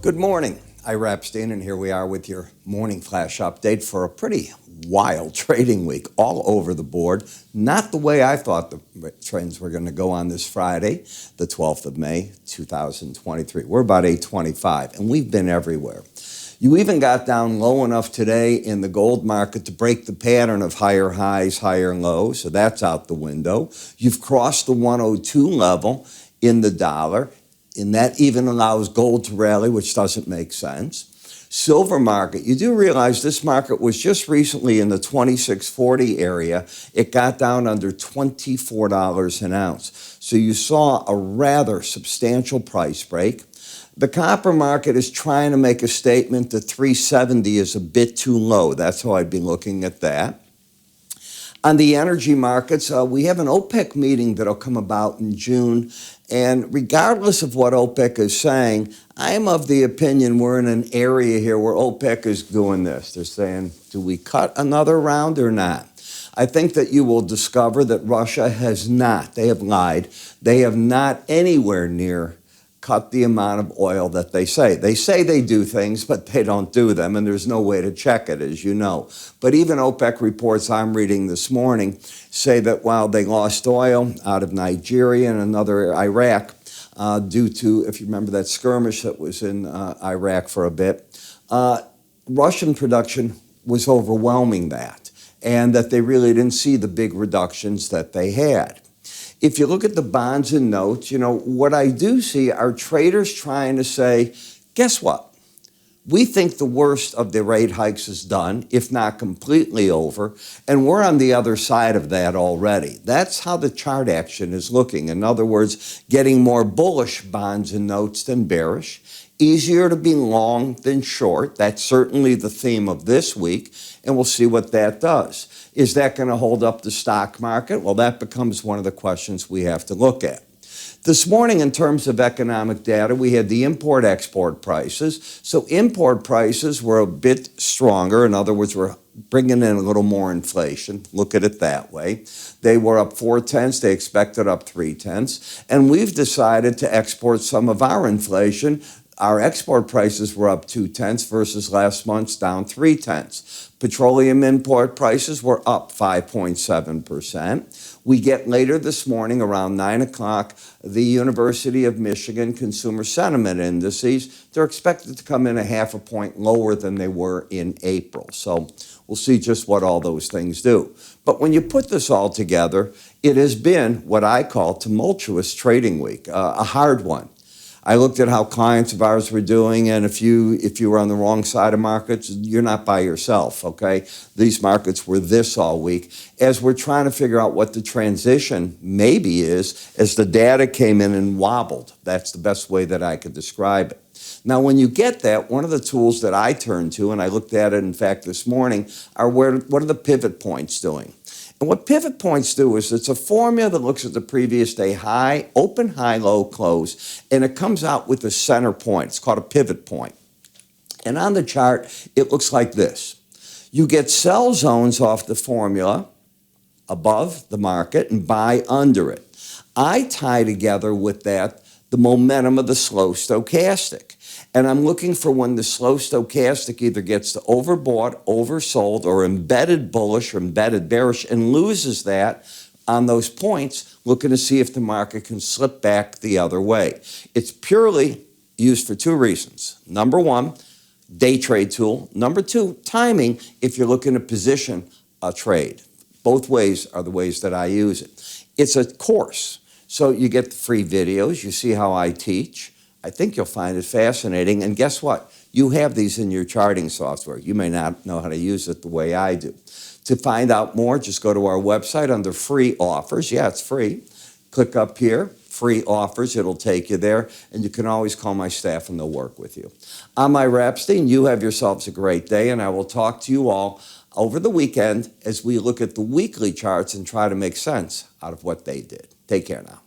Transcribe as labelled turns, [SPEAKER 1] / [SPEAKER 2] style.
[SPEAKER 1] Good morning, Ira Epstein, and here we are with your morning flash update for a pretty wild trading week all over the board. Not the way I thought the trends were going to go on this Friday, the 12th of May, 2023. We're about 825, and we've been everywhere. You even got down low enough today in the gold market to break the pattern of higher highs, higher lows, so that's out the window. You've crossed the 102 level in the dollar, and that even allows gold to rally, which doesn't make sense. Silver market, you do realize this market was just recently in the 2640 area. It got down under $24 an ounce. So you saw a rather substantial price break. The copper market is trying to make a statement that 370 is a bit too low. That's how I'd be looking at that. On the energy markets, we have an OPEC meeting that'll come about in June. And regardless of what OPEC is saying, I'm of the opinion we're in an area here where OPEC is doing this. They're saying, do we cut another round or not? I think that you will discover that Russia has not. They have lied. They have not anywhere near cut the amount of oil that they say. They say they do things, but they don't do them, and there's no way to check it, as you know. But even OPEC reports I'm reading this morning say that while they lost oil out of Nigeria and another Iraq, due to, if you remember that skirmish that was in Iraq for a bit, Russian production was overwhelming that, and that they really didn't see the big reductions that they had. If you look at the bonds and notes, what I do see are traders trying to say, guess what? We think the worst of the rate hikes is done, if not completely over, and we're on the other side of that already. That's how the chart action is looking. In other words, getting more bullish bonds and notes than bearish. Easier to be long than short. That's certainly the theme of this week, and we'll see what that does. Is that going to hold up the stock market? Well, that becomes one of the questions we have to look at. This morning, in terms of economic data, we had the import-export prices. So import prices were a bit stronger. In other words, we're bringing in a little more inflation. Look at it that way. They were up 0.4. They expected up 0.3. And we've decided to export some of our inflation. Our export prices were up 0.2 versus last month's down 0.3. Petroleum import prices were up 5.7%. We get later this morning around 9 o'clock the University of Michigan Consumer Sentiment Indices. They're expected to come in 0.5 point lower than they were in April. So we'll see just what all those things do. But when you put this all together, it has been what I call tumultuous trading week, a hard one. I looked at how clients of ours were doing, and if you were on the wrong side of markets, you're not by yourself, okay? These markets were this all week. As we're trying to figure out what the transition maybe is, as the data came in and wobbled. That's the best way that I could describe it. Now, when you get that, one of the tools that I turn to, and I looked at it, in fact, this morning, are what are the pivot points doing? And what pivot points do is it's a formula that looks at the previous day high, open, high, low, close, and it comes out with a center point. It's called a pivot point. And on the chart, it looks like this. You get sell zones off the formula above the market and buy under it. I tie together with that the momentum of the slow stochastic. And I'm looking for when the slow stochastic either gets to overbought, oversold, or embedded bullish or embedded bearish and loses that on those points, looking to see if the market can slip back the other way. It's purely used for two reasons. Number one, day trade tool. Number two, timing if you're looking to position a trade. Both ways are the ways that I use it. It's a course. So you get the free videos. You see how I teach. I think you'll find it fascinating. And guess what? You have these in your charting software. You may not know how to use it the way I do. To find out more, just go to our website under free offers. Yeah, it's free. Click up here, free offers. It'll take you there. And you can always call my staff and they'll work with you. I'm Ira Epstein. You have yourselves a great day. And I will talk to you all over the weekend as we look at the weekly charts and try to make sense out of what they did. Take care now.